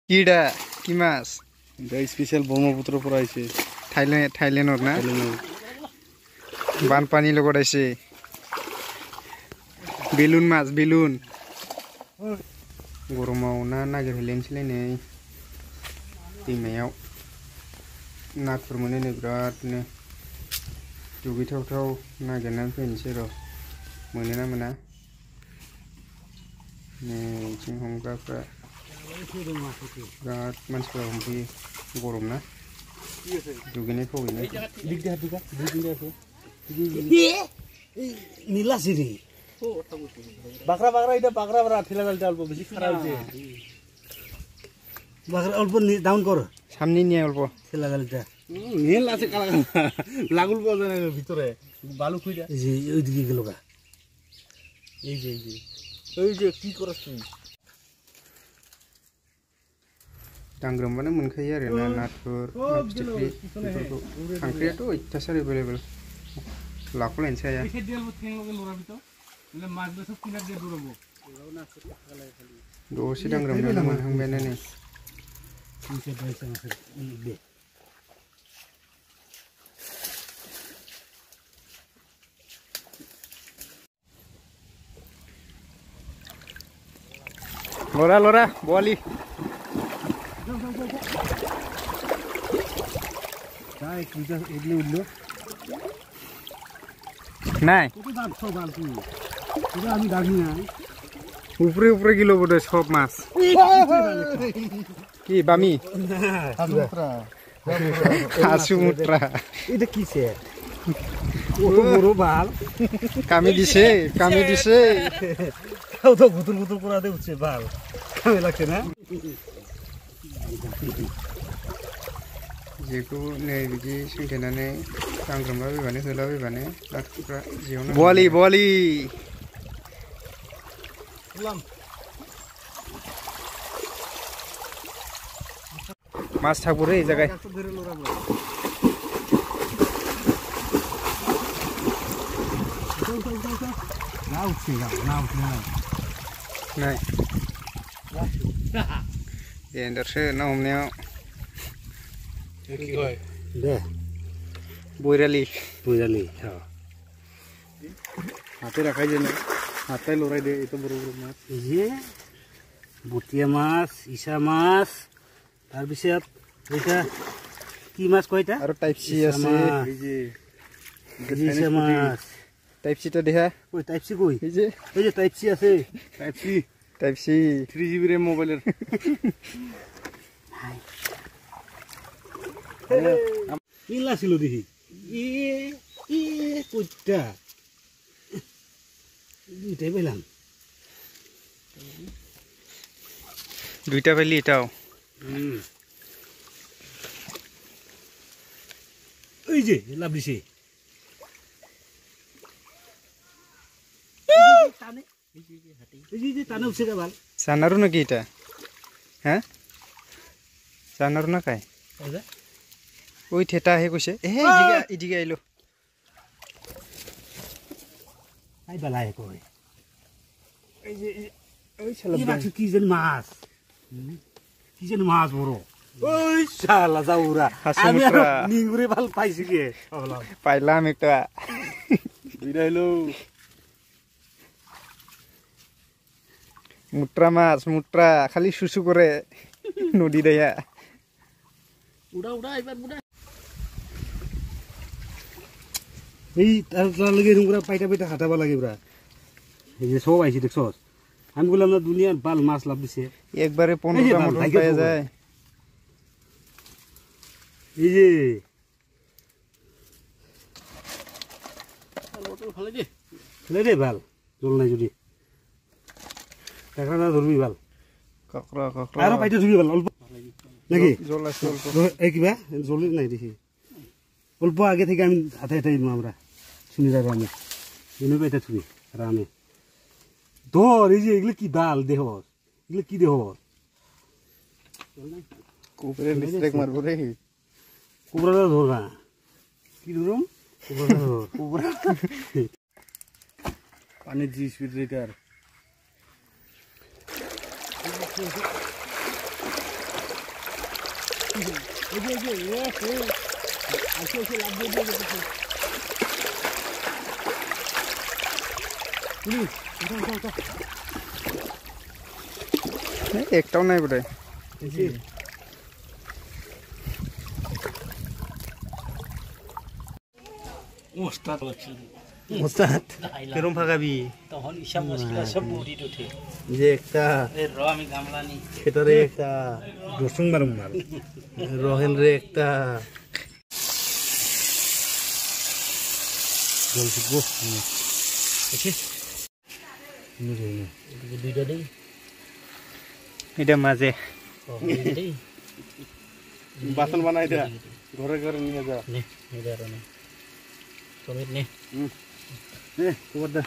কিডা কি মাছ স্পেশাল ব্ৰহ্মপুত্ৰ পৰা আইছে থাইলেণ্ডৰ না বানপানী লগত আইছে বেলুন মাছ বেলুন गरमाव ना नागिरहैलायनोसैलाय नै दैमायाव नाथुर मोनो नै बिरादनो दुगैथावथाव नागिरनानै फैनोसै र' मोनोना मोना नै जों हमग्राफ्रा बिराद मानसिफ्रा हमफैयो गरम ना दुगैनाय फावैनो নীলাচিৰি বাকৰা বাকৰা এটা বাকৰা বাকৰা ঠেলা গালটা অল্প বেশি খারাপ হইছে বাকরা অল্প ডাউন কর সামনে নিয়ে অল্প ঠেলা গালটা নীল আছে কালা লাগুল বল না ভিতরে বালু কইরা এই যে ওইদিকে গেল গা এই যে কি করছ তুই दांग्रोमबानो मोनखायो आरो ना नाथुर फिथिख्रि बेफोरखौ खांख्रायाथ' अयथासार एभेलेबल लाख'लायनोसो हाया दसे दांग्रोमनायावनो मोनहांबायानो नै लरा लरा बवाली নাই উপরে উপরে গেল বোধ সব মাছ কি বামি হাসুমুত্রা এটা কিসে ওতো বড় বাল কামি দিছে তাও তো গুতুল গুতুল করা দে উঠছে বাল কামে লাগছে না जेखौ नै बिदि सोंथेनानै दांग्रोमलाबायबानो होलाबायबानो नाथुरफ्रा जेयावनो बवाली बवाली माछ थागोरै जागाय नै देन्डारसो ना हमनायाव दे বৈরালি হ্যাঁ হাতে রাখাই যেন হাতে লড়াই দে এত বড় বড় মাছ এই যে বটিয়া মাছ ইসা মাছ তাৰপিছত এটা কি মাছ কয়টা আৰু টাইপ সি আছে এই যে ইসা মাছ টাইপ সিটা দেখা ওই টাইপ সি কই এই যে টাইপ সি আছে টাইপ সি 3GB রে মোবাইলের নীলা ছিল দেখি কইটা দুইটাই পেলাম দুইটা পেলি এটাও ওই যে লাভ দিছে টানে উঠছে ভাল জানারো নাকি এটা হ্যাঁ জানারো না কাই ওই ঠেটা আহে কৈছে এহে ইদিকে আইলো আই বালাই কই এই যে ওই শালা কি যেন মাছ বড় ওই শালা যাওরা আমি আর নিংগুরে ভাল পাইছি কে পাইলাম একটা বিরাইলো মুট্রা মাছ মুট্রা খালি সুসু করে নদী দেয়া উড়া এবার উড়া এই তার লগে এরকম পাইটা হাঁটাবা লাগে ব্রা এই যে সব আইছি দেখছস আমি বললাম না দুনিয়ার বাল মাছ লাভ দিছে একবারে 15টা মটন পাওয়া যায় এই যে মটন ফেলে দে ভাল জল নাই যদি কাকড়া ধরবি ভাল কাকড়া আর পাইটা ধরবি ভাল অল্প নাকি জল আছে অল্প এই কিবা জল নাই দেখি অল্প আগে থেকে আমি হাতে দিলাম আমরা শুনি যাবো আমি এনে পেটে ছুরি রামে ধর এই যে এগুলো কি ডাল দেহ এগুলো কি দেহ কুপরে মিস্টেক মারবো রে কুবরাটা ধর না কি ধরুম কুবরাটা ধর কুবরা পানির জি স্পিড ব্রেকার একটাও নাই বোধ হয় ওস্তাদ কেরম ফাগাবি তখন ইসা মুশকিল সব বুড়ি উঠে যে একটা র আমি গামলা নি খেটারে একটা রসুন মারুম মার রহেন রে একটা জল ফুটবো দুইটা দেই এটা মাঝে দেই বাসন বানাই দে ঘরে ঘরে নিয়ে যা নে এটা নে টমেটো নে খবর দে